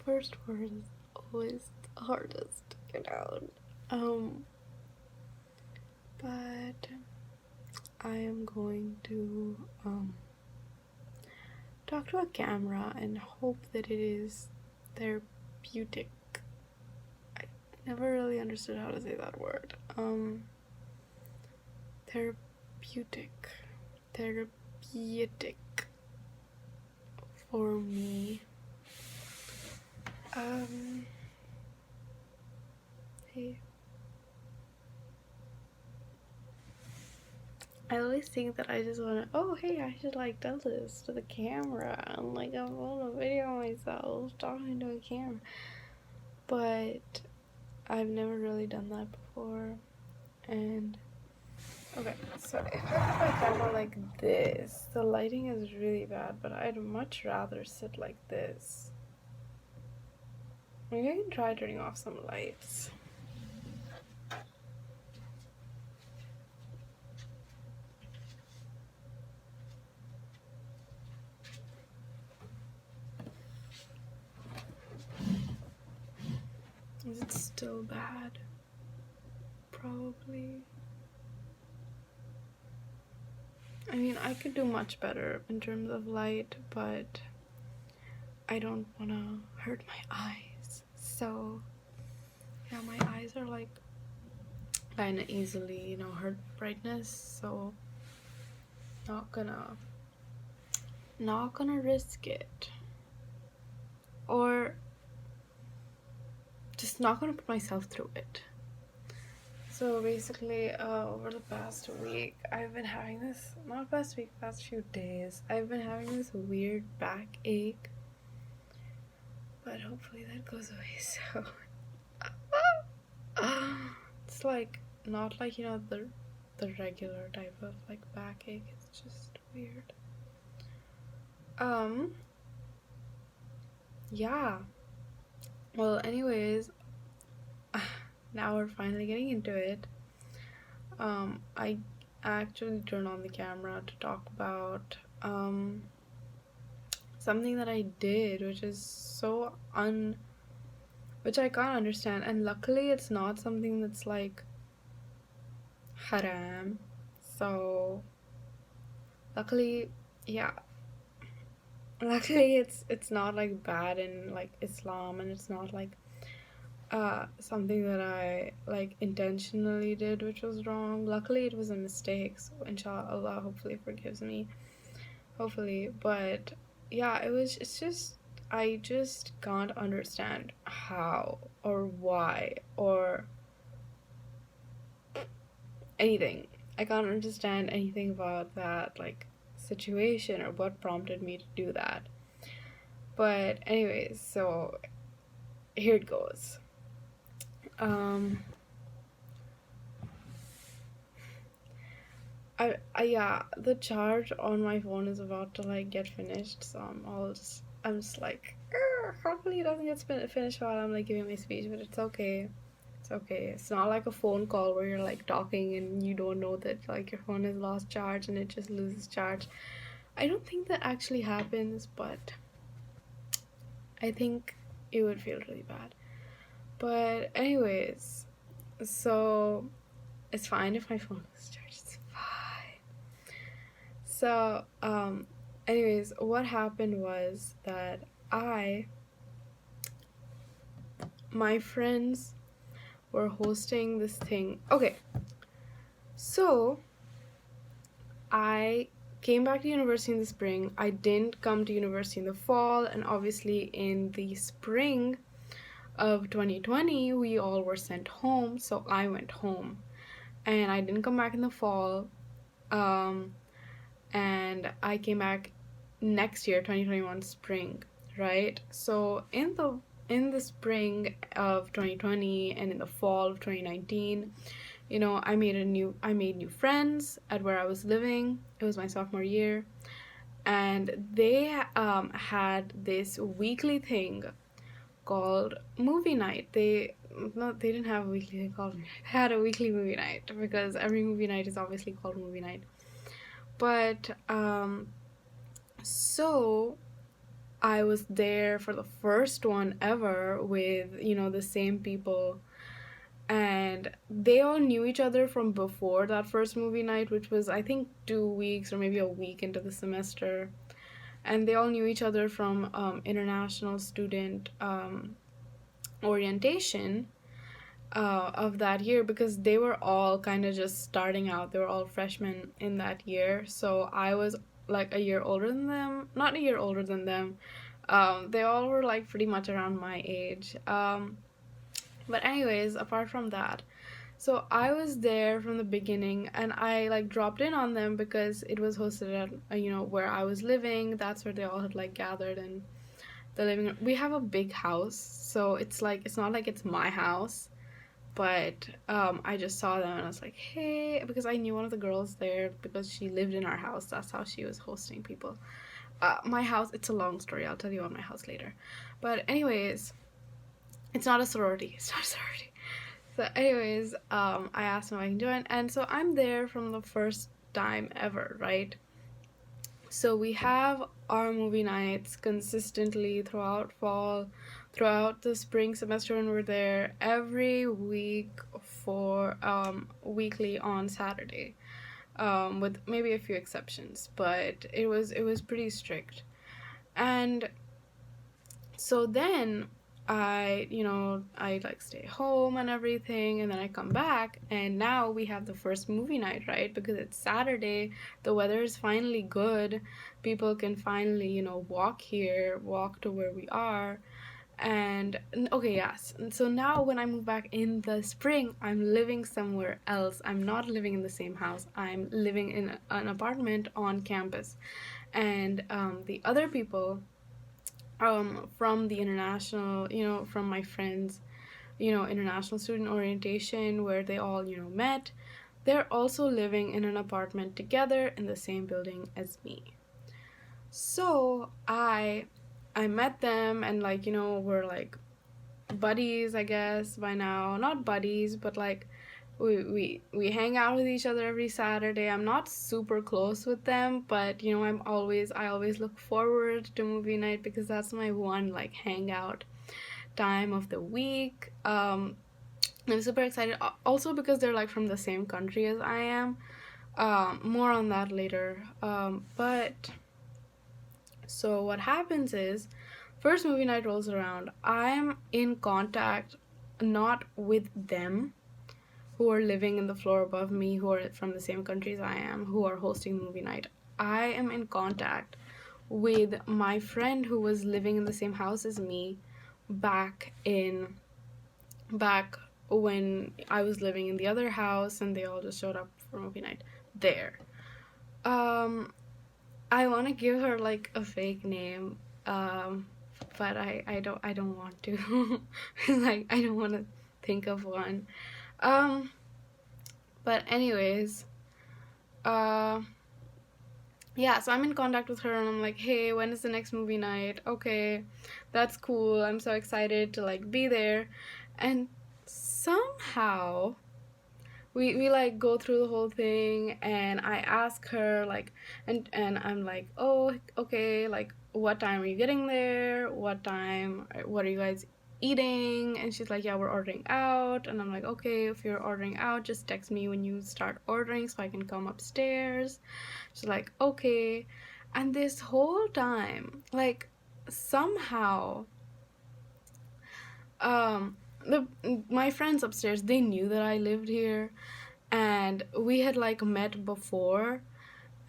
first word is always the hardest to get out. But I am going to talk to a camera and hope that it is therapeutic. I never really understood how to say that word. Therapeutic. Therapeutic for me. Hey. I always think that I just want to, oh, hey, I should like tell this to the camera and like upload a video of myself talking to a camera. But I've never really done that before. And okay, so if I have my camera like this, the lighting is really bad, but I'd much rather sit like this. Maybe I can try turning off some lights. Is it still bad? Probably. I mean, I could do much better in terms of light, but I don't want to hurt my eyes. So, yeah, my eyes are like kind of easily, hurt brightness. So, not gonna risk it. Or just not gonna put myself through it. So basically, over the past week, I've been having this, not past week, past few days, I've been having this weird backache, but hopefully that goes away soon. It's like, not like, the regular type of like backache, it's just weird. Yeah. Well, anyways, now we're finally getting into it. I actually turned on the camera to talk about something that I did, which I can't understand, and luckily it's not something that's like haram. So luckily it's not like bad in like Islam, and it's not like something that I like intentionally did which was wrong. Luckily it was a mistake, so inshallah Allah hopefully forgives me, hopefully. But yeah, I just can't understand how or why or anything. I can't understand anything about that like situation or what prompted me to do that. But anyways, so here it goes. Yeah, the charge on my phone is about to like get finished, so I'm just like, hopefully it doesn't get finished while I'm like giving my speech, but it's okay. It's okay. It's not like a phone call where you're like talking and you don't know that like your phone has lost charge and it just loses charge. I don't think that actually happens, but I think it would feel really bad. But anyways, so it's fine if my phone is charged. It's fine. So, anyways, what happened was that my friends were hosting this thing. Okay, so I came back to university in the spring. I didn't come to university in the fall, and obviously in the spring of 2020 we all were sent home, so I went home and I didn't come back in the fall. And I came back next year, 2021 spring, right? So in the spring of 2020 and in the fall of 2019, I made new friends at where I was living. It was my sophomore year, and they had this weekly thing called movie night. They didn't have a weekly thing called movie night. They had a weekly movie night because every movie night is obviously called movie night. But so I was there for the first one ever with, the same people. And they all knew each other from before that first movie night, which was, I think, 2 weeks or maybe a week into the semester. And they all knew each other from international student orientation of that year, because they were all kind of just starting out. They were all freshmen in that year. So I was like a year older than them. Not a year older than them. They all were like pretty much around my age. But anyways, apart from that, so I was there from the beginning, and I like dropped in on them because it was hosted at where I was living. That's where they all had like gathered in the living room. We have a big house, so it's like it's not like it's my house, but I just saw them and I was like, hey, because I knew one of the girls there because she lived in our house. That's how she was hosting people. My house, it's a long story. I'll tell you about my house later. But anyways, it's not a sorority. It's not a sorority. So anyways, I asked them if I can join, and so I'm there from the first time ever, right? So we have our movie nights consistently throughout fall, throughout the spring semester when we're there, every week for weekly on Saturday, with maybe a few exceptions, but it was pretty strict. And so then I like stay home and everything, and then I come back, and now we have the first movie night, right? Because it's Saturday, the weather is finally good, people can finally, walk here, walk to where we are. And okay, yes. And so now when I move back in the spring, I'm living somewhere else. I'm not living in the same house. I'm living in an apartment on campus. And the other people from the international, from my friends, international student orientation where they all, met, they're also living in an apartment together in the same building as me. So I met them, and like, we're like buddies, I guess, by now. Not buddies, but like we hang out with each other every Saturday. I'm not super close with them, but I always look forward to movie night because that's my one like hangout time of the week. I'm super excited also because they're like from the same country as I am. More on that later. But so what happens is, first movie night rolls around. I'm in contact not with them who are living in the floor above me, who are from the same countries I am, who are hosting movie night. I am in contact with my friend who was living in the same house as me back when I was living in the other house, and they all just showed up for movie night there. Um I want to give her like a fake name, but I don't want to. Like, I don't want to think of one. Um, but anyways, uh, yeah. So I'm in contact with her, and I'm like, hey, when is the next movie night? Okay, that's cool. I'm so excited to like be there, and somehow we like go through the whole thing, and I ask her like, and I'm like, oh, okay, like what time are you getting there, what are you guys eating? And she's like, yeah, we're ordering out. And I'm like, okay, if you're ordering out, just text me when you start ordering so I can come upstairs. She's like, okay. And this whole time, like, somehow um the my friends upstairs, they knew that I lived here, and we had like met before,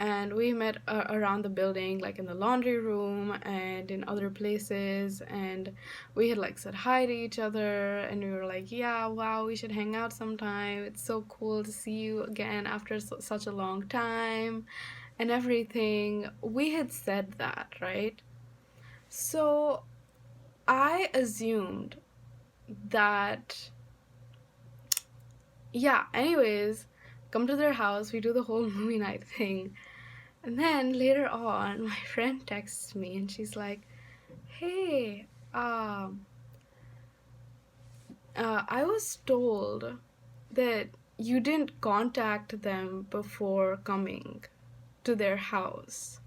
and we met around the building, like in the laundry room and in other places, and we had like said hi to each other, and we were like, yeah, wow, we should hang out sometime, it's so cool to see you again after such a long time and everything. We had said that, right? So I assumed that, yeah, anyways, come to their house, we do the whole movie night thing. And then later on, my friend texts me and she's like, hey, I was told that you didn't contact them before coming to their house.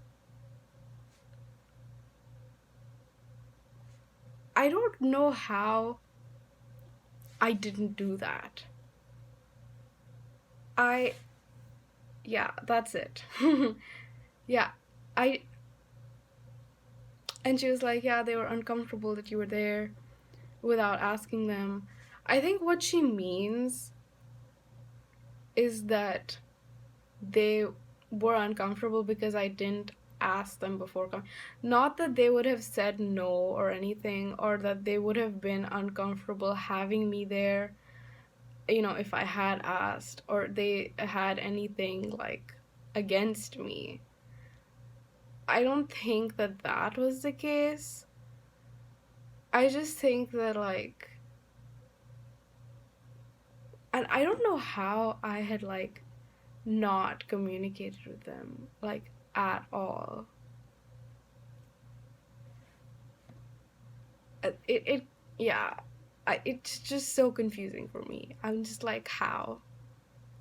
I don't know how I didn't do that. I Yeah, that's it. Yeah. I And she was like, "Yeah, they were uncomfortable that you were there without asking them." I think what she means is that they were uncomfortable because I didn't ask them before coming. Not that they would have said no or anything, or that they would have been uncomfortable having me there, if I had asked, or they had anything like against me. I don't think that that was the case. I just think that, like, and I don't know how I had, like, not communicated with them, like, at all. It yeah, it's just so confusing for me. I'm just like, how?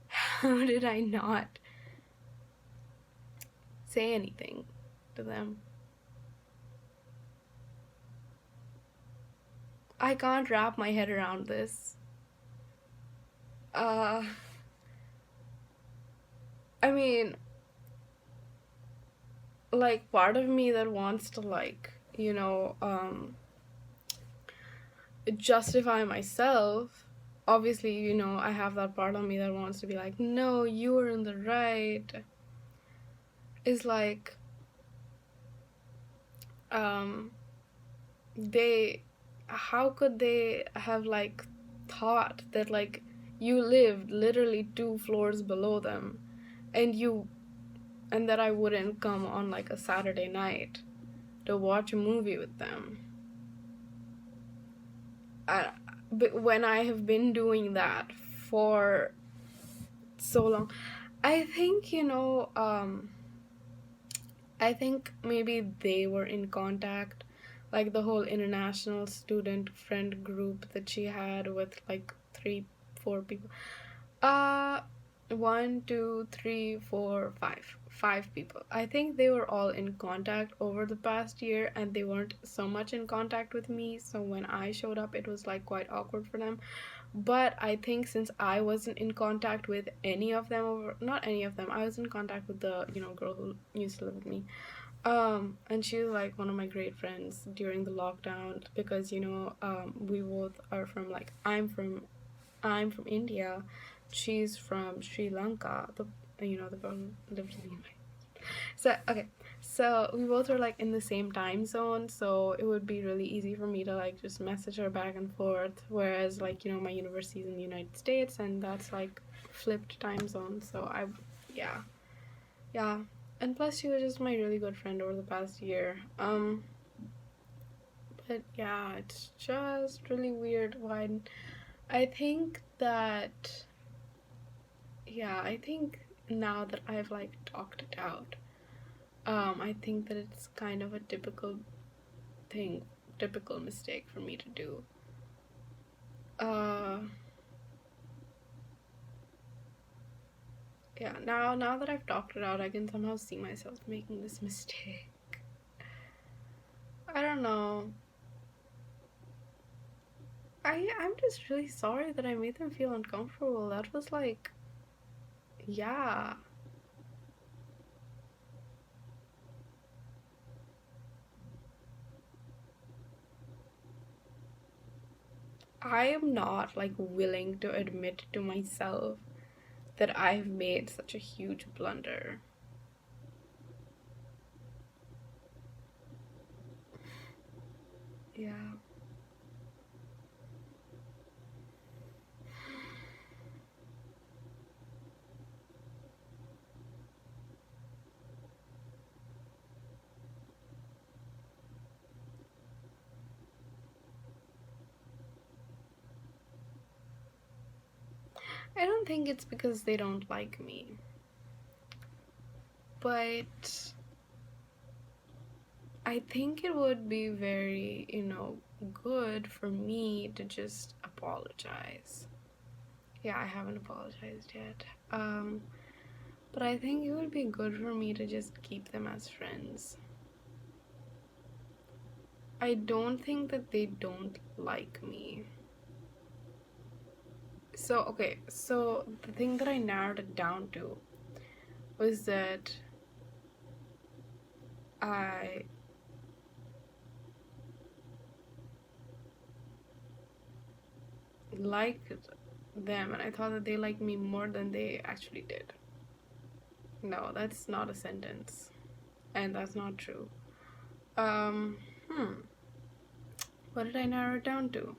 How did I not say anything to them? I can't wrap my head around this. Uh, I mean, like, part of me that wants to, like, justify myself. Obviously, I have that part of me that wants to be like, no, you were in the right. Is like, um, they, how could they have, like, thought that, like, you lived literally 2 floors below them, and and that I wouldn't come on, like, a Saturday night to watch a movie with them. I, but when I have been doing that for so long, I think, I think maybe they were in contact, like the whole international student friend group that she had with like 3, 4 people. Uh, 1, 2, 3, 4, 5 people. I think they were all in contact over the past year, and they weren't so much in contact with me. So when I showed up, it was like quite awkward for them. But I think since I wasn't in contact with any of them, over not any of them, I was in contact with the girl who used to live with me. And she was like one of my great friends during the lockdown because we both are from, like, I'm from India, she's from Sri Lanka. The girl who lives with me. So okay, so we both are like in the same time zone, so it would be really easy for me to like just message her back and forth. Whereas, like, my university is in the United States, and that's like flipped time zone. So yeah, yeah, and plus she was just my really good friend over the past year. But yeah, it's just really weird when I think that, yeah, I think now that I've like talked it out, I think that it's kind of a thing, typical mistake for me to do. Uh, yeah, now that I've talked it out, I can somehow see myself making this mistake. I don't know. I'm just really sorry that I made them feel uncomfortable. That was like, yeah. I am not like willing to admit to myself that I've made such a huge blunder. Yeah. I don't think it's because they don't like me, but I think it would be very, good for me to just apologize. Yeah, I haven't apologized yet. But I think it would be good for me to just keep them as friends. I don't think that they don't like me. So, okay, so the thing that I narrowed it down to was that I liked them and I thought that they liked me more than they actually did. No, that's not a sentence. And that's not true. Um, hmm. What did I narrow it down to?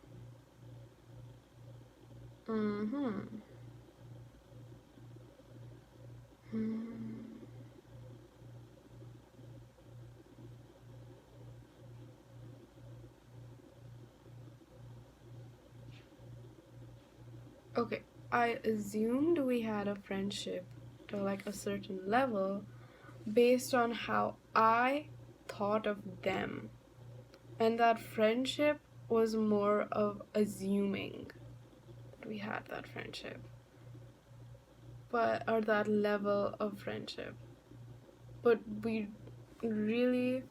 Mm-hmm. Hmm. Okay, I assumed we had a friendship to like a certain level based on how I thought of them. And that friendship was more of assuming that we had that friendship. But or that level of friendship. But we really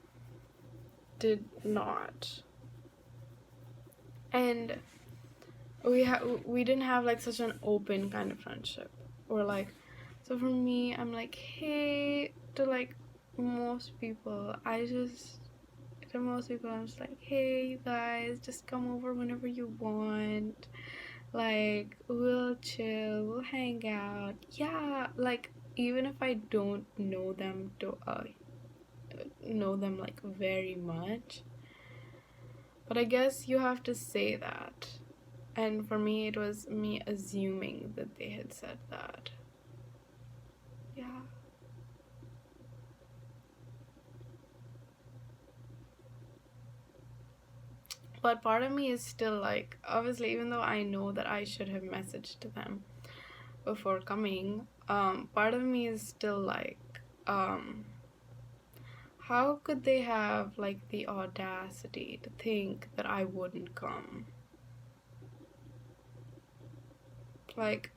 did not. And we didn't have like such an open kind of friendship. Or like so for me I'm like, hey, to like most people, to most people I'm just like, hey you guys, just come over whenever you want. Like, we'll chill, we'll hang out. Yeah, like even if I don't know them like very much. But I guess you have to say that. And for me it was me assuming that they had said that. Yeah. But part of me is still like, obviously, even though I know that I should have messaged them before coming, part of me is still like, um, how could they have like the audacity to think that I wouldn't come? Like,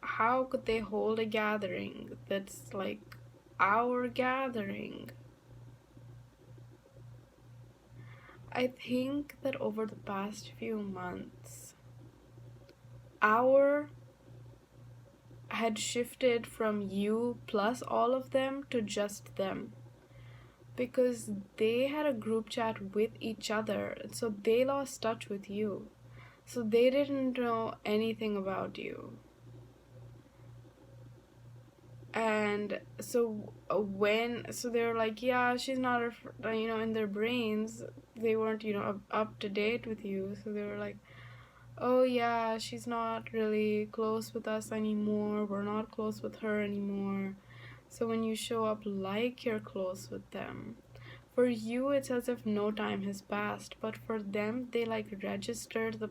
how could they hold a gathering that's like our gathering? I think that over the past few months, our had shifted from you plus all of them to just them. Because they had a group chat with each other, so they lost touch with you. So they didn't know anything about you. And so they were like, yeah, she's not in their brains they weren't up to date with you, so they were like, oh yeah, she's not really close with us anymore, we're not close with her anymore. So when you show up like you're close with them, for you it's as if no time has passed, but for them they like registered the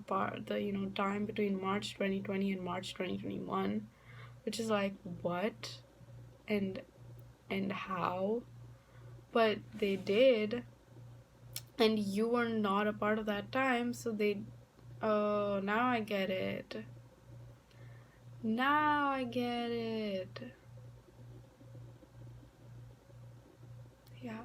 time between March 2020 and March 2021, which is like, what and how? But they did, and you were not a part of that time, so they, oh, now I get it. Now I get it. Yeah.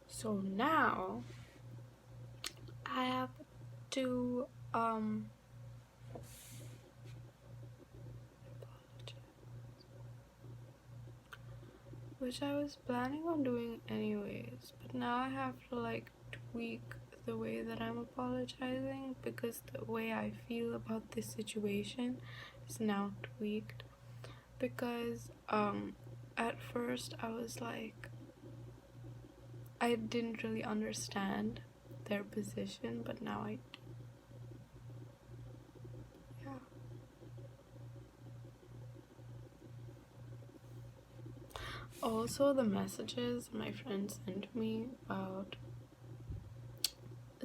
So now I have to which I was planning on doing anyways, but now I have to like tweak the way that I'm apologizing because the way I feel about this situation is now tweaked. Because at first I was like, I didn't really understand their position, but now I do. Yeah. Also, the messages my friend sent me about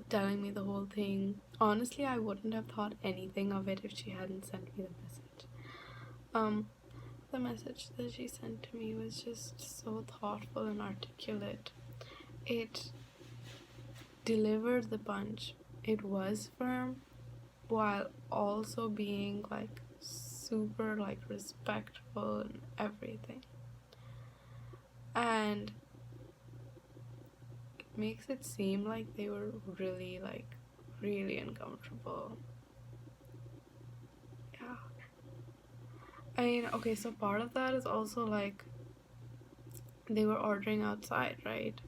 telling me the whole thing. Honestly, I wouldn't have thought anything of it if she hadn't sent me the message. The message that she sent to me was just so thoughtful and articulate. it delivered the punch. It was firm while also being like super like respectful and everything. And it makes it seem like they were really like really uncomfortable. Yeah. I mean, okay, so part of that is also like they were ordering outside, right?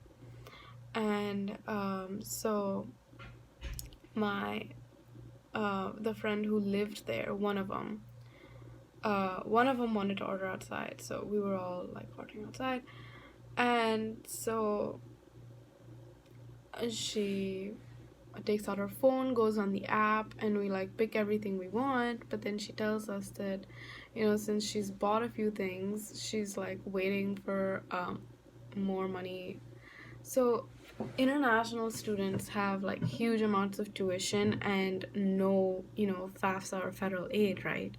And so my the friend who lived there, one of them wanted to order outside, so we were all like ordering outside, and so she takes out her phone, goes on the app, and we like pick everything we want. But then she tells us that, since she's bought a few things, she's like waiting for more money. So international students have like huge amounts of tuition and no, FAFSA or federal aid, right?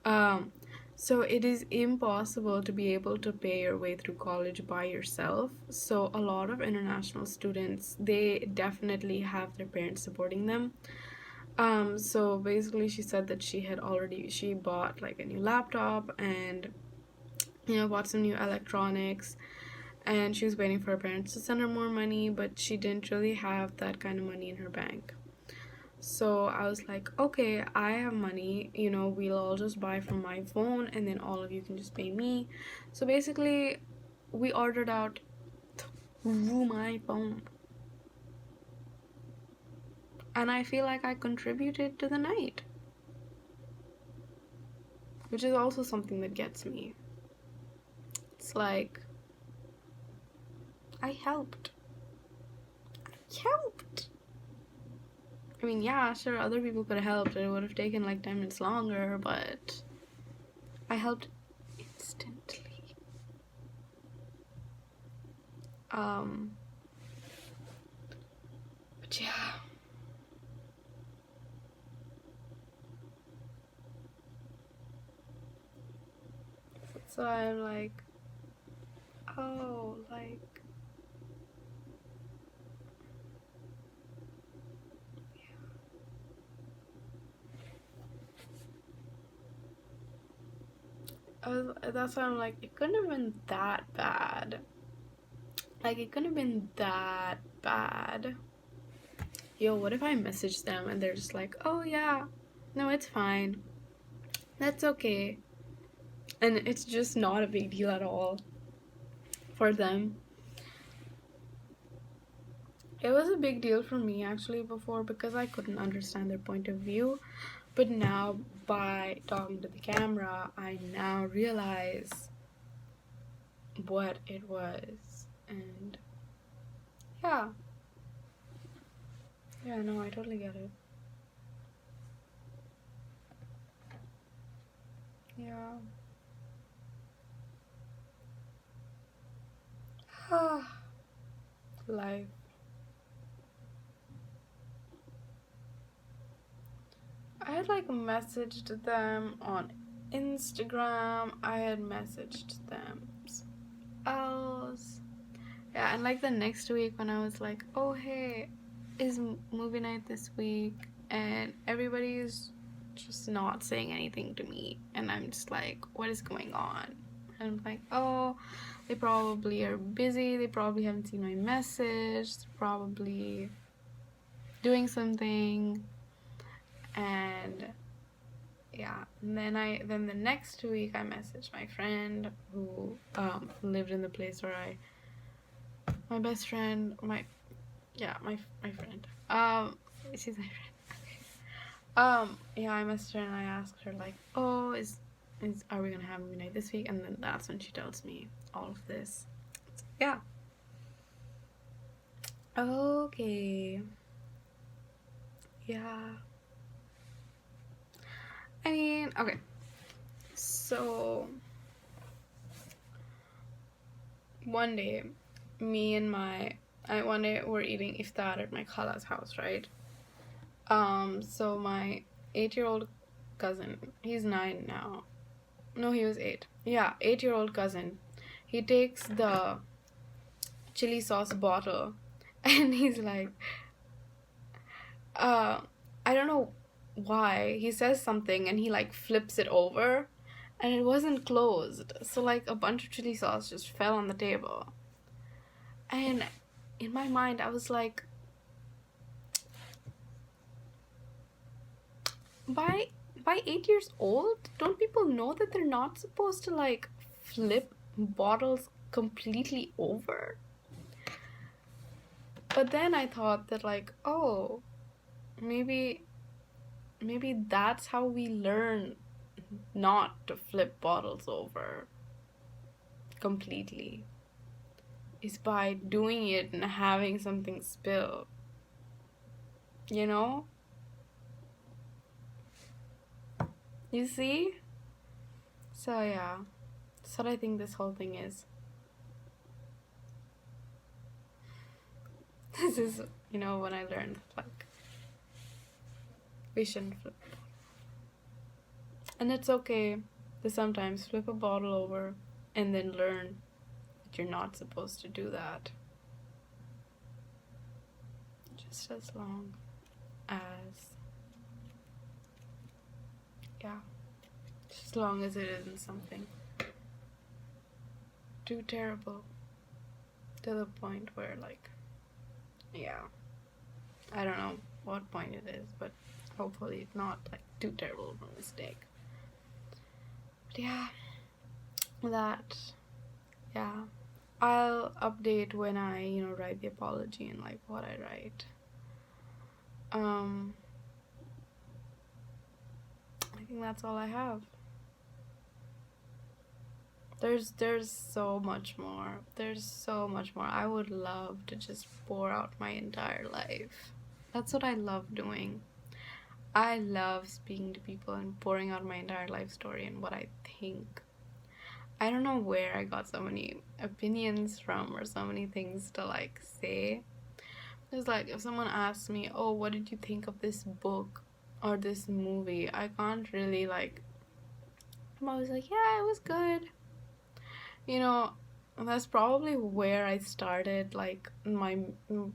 Um, so it is impossible to be able to pay your way through college by yourself. So a lot of international students, they definitely have their parents supporting them. So basically she said that she bought like a new laptop and bought some new electronics, and she was waiting for her parents to send her more money, but she didn't really have that kind of money in her bank. So I was like, okay, I have money, we'll all just buy from my phone and then all of you can just pay me. So basically, we ordered out through my phone. And I feel like I contributed to the night, which is also something that gets me. It's like, I helped. I mean, yeah, sure, other people could have helped. It would have taken like 10 minutes longer, but I helped instantly. But yeah. So I'm like, oh, like, that's why I'm like, it couldn't have been that bad. Like, it couldn't have been that bad. Yo, what if I message them and they're just like, oh yeah, no, it's fine. That's okay. And it's just not a big deal at all for them. It was a big deal for me actually before because I couldn't understand their point of view. But now, by talking to the camera, I now realize what it was. And yeah. Yeah, no, I totally get it. Yeah. Life. I had like messaged them on Instagram. I had messaged them else. Yeah, and like the next week when I was like, oh hey, is movie night this week? And everybody's just not saying anything to me. And I'm just like, what is going on? And I'm like, oh, they probably are busy. They probably haven't seen my message. They're probably doing something. And yeah, and then the next week I messaged my friend who lived in the place where my best friend, my friend, she's my friend. Yeah, I messaged her and I asked her like, oh, are we gonna have movie night this week? And then that's when she tells me all of this. Yeah. Okay. Yeah. I mean, okay. So one day, one day we're eating iftar at my khala's house, right? So my 8-year-old cousin, he's 9 now. No, he was 8. Yeah, 8-year-old cousin. He takes the chili sauce bottle, and he's like, I don't know why. He says something and he like flips it over, and it wasn't closed. So like a bunch of chili sauce just fell on the table. And in my mind, I was like, by 8 years old, don't people know that they're not supposed to like flip bottles completely over? But then I thought that like, oh, maybe that's how we learn not to flip bottles over completely, is by doing it and having something spill, you know? You see? So yeah, that's what I think this whole thing is. This is, when I learned, like, we shouldn't flip. And it's okay to sometimes flip a bottle over and then learn that you're not supposed to do that. Just as long as, just as long as it isn't something too terrible to the point where, like, I don't know what point it is, but hopefully it's not like too terrible of a mistake. But I'll update when I write the apology and like what I write. I think that's all I have. There's so much more. I would love to just pour out my entire life. That's what I love doing. I love speaking to people and pouring out my entire life story and what I think. I don't know where I got so many opinions from or so many things to like say. It's like if someone asks me, oh, what did you think of this book or this movie? I can't really like, I'm always like, yeah, it was good. That's probably where I started, like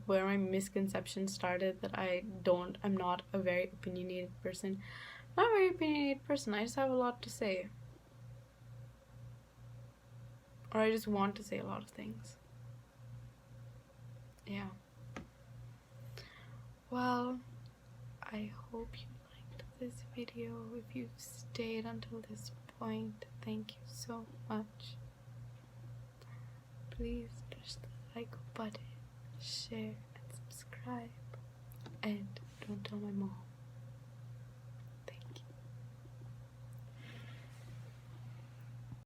where my misconception started, that I'm not a very opinionated person. Not a very opinionated person, I just have a lot to say. Or I just want to say a lot of things. Yeah. Well, I hope you liked this video. If you've stayed until this point, thank you so much. Please push the like button, share, and subscribe. And